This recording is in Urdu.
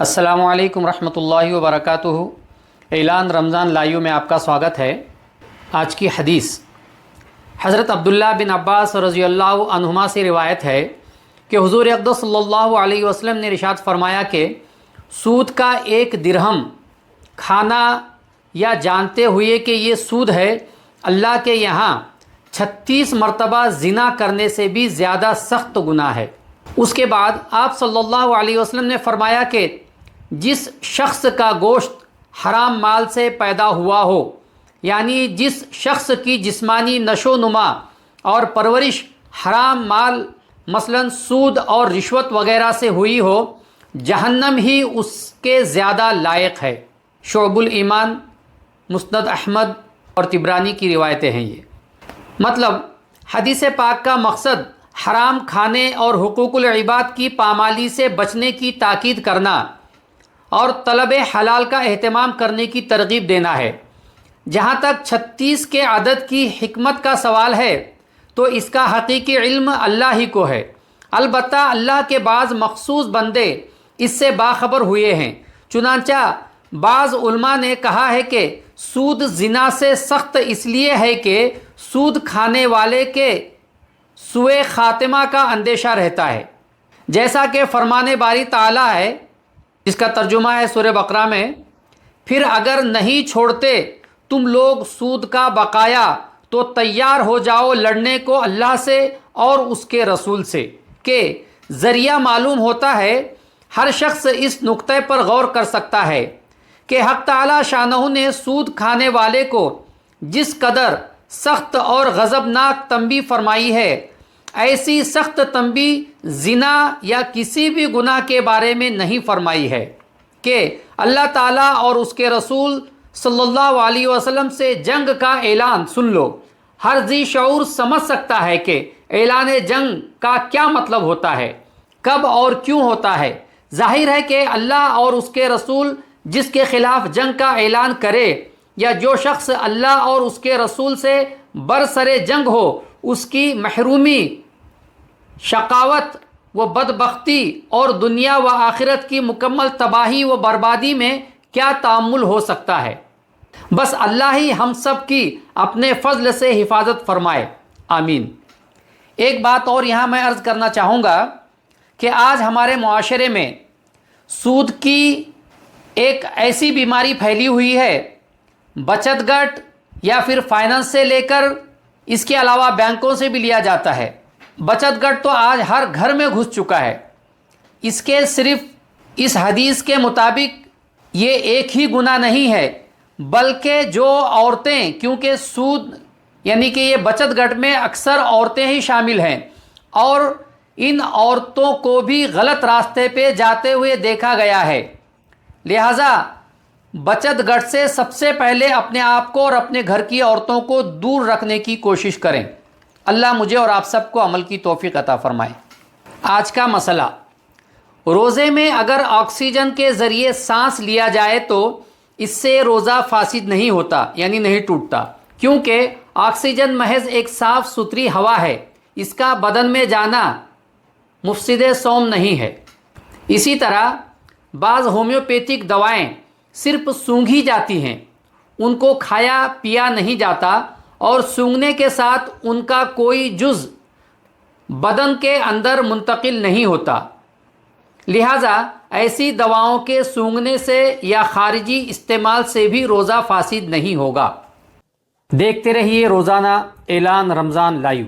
السلام علیکم رحمۃ اللہ وبرکاتہ۔ اعلان رمضان لائیو میں آپ کا سواگت ہے۔ آج کی حدیث حضرت عبداللہ بن عباس رضی اللہ عنہما سے روایت ہے کہ حضور اقدس صلی اللہ علیہ وسلم نے ارشاد فرمایا کہ سود کا ایک درہم کھانا یا جانتے ہوئے کہ یہ سود ہے، اللہ کے یہاں 36 مرتبہ زنا کرنے سے بھی زیادہ سخت گناہ ہے۔ اس کے بعد آپ صلی اللہ علیہ وسلم نے فرمایا کہ جس شخص کا گوشت حرام مال سے پیدا ہوا ہو، یعنی جس شخص کی جسمانی نشو و نما اور پرورش حرام مال مثلا سود اور رشوت وغیرہ سے ہوئی ہو، جہنم ہی اس کے زیادہ لائق ہے۔ شعب الایمان، مسند احمد اور طبرانی کی روایتیں ہیں۔ یہ مطلب حدیث پاک کا مقصد حرام کھانے اور حقوق العباد کی پامالی سے بچنے کی تاکید کرنا اور طلب حلال کا اہتمام کرنے کی ترغیب دینا ہے۔ جہاں تک 36 کے عدد کی حکمت کا سوال ہے تو اس کا حقیقی علم اللہ ہی کو ہے، البتہ اللہ کے بعض مخصوص بندے اس سے باخبر ہوئے ہیں۔ چنانچہ بعض علماء نے کہا ہے کہ سود زنا سے سخت اس لیے ہے کہ سود کھانے والے کے سوء خاتمہ کا اندیشہ رہتا ہے، جیسا کہ فرمان باری تعالیٰ ہے، جس کا ترجمہ ہے سورہ بقرہ میں، پھر اگر نہیں چھوڑتے تم لوگ سود کا بقایا تو تیار ہو جاؤ لڑنے کو اللہ سے اور اس کے رسول سے۔ کہ ذریعہ معلوم ہوتا ہے ہر شخص اس نقطے پر غور کر سکتا ہے کہ حق تعالی شانہ نے سود کھانے والے کو جس قدر سخت اور غضبناک تنبیہ فرمائی ہے، ایسی سخت تنبیہ زنا یا کسی بھی گناہ کے بارے میں نہیں فرمائی ہے۔ کہ اللہ تعالیٰ اور اس کے رسول صلی اللہ علیہ وسلم سے جنگ کا اعلان سن لو۔ ہر ذی شعور سمجھ سکتا ہے کہ اعلان جنگ کا کیا مطلب ہوتا ہے، کب اور کیوں ہوتا ہے۔ ظاہر ہے کہ اللہ اور اس کے رسول جس کے خلاف جنگ کا اعلان کرے یا جو شخص اللہ اور اس کے رسول سے برسر جنگ ہو، اس کی محرومی، شقاوت و بدبختی اور دنیا و آخرت کی مکمل تباہی و بربادی میں کیا تعامل ہو سکتا ہے۔ بس اللہ ہی ہم سب کی اپنے فضل سے حفاظت فرمائے، آمین۔ ایک بات اور یہاں میں عرض کرنا چاہوں گا کہ آج ہمارے معاشرے میں سود کی ایک ایسی بیماری پھیلی ہوئی ہے، بچت گٹ یا پھر فائنانس سے لے کر اس کے علاوہ بینکوں سے بھی لیا جاتا ہے۔ بچت گٹ تو آج ہر گھر میں گھس چکا ہے۔ اس کے صرف اس حدیث کے مطابق یہ ایک ہی گناہ نہیں ہے، بلکہ جو عورتیں، کیونکہ سود یعنی کہ یہ بچت گٹ میں اکثر عورتیں ہی شامل ہیں، اور ان عورتوں کو بھی غلط راستے پہ جاتے ہوئے دیکھا گیا ہے۔ لہٰذا بچت گٹ سے سب سے پہلے اپنے آپ کو اور اپنے گھر کی عورتوں کو دور رکھنے کی کوشش کریں۔ اللہ مجھے اور آپ سب کو عمل کی توفیق عطا فرمائے۔ آج کا مسئلہ، روزے میں اگر آکسیجن کے ذریعے سانس لیا جائے تو اس سے روزہ فاسد نہیں ہوتا، یعنی نہیں ٹوٹتا، کیونکہ آکسیجن محض ایک صاف ستھری ہوا ہے، اس کا بدن میں جانا مفسد صوم نہیں ہے۔ اسی طرح بعض ہومیوپیتھک دوائیں صرف سونگھی جاتی ہیں، ان کو کھایا پیا نہیں جاتا، اور سونگنے کے ساتھ ان کا کوئی جز بدن کے اندر منتقل نہیں ہوتا۔ لہٰذا ایسی دواؤں کے سونگنے سے یا خارجی استعمال سے بھی روزہ فاسد نہیں ہوگا۔ دیکھتے رہیے روزانہ اعلان رمضان لائیو۔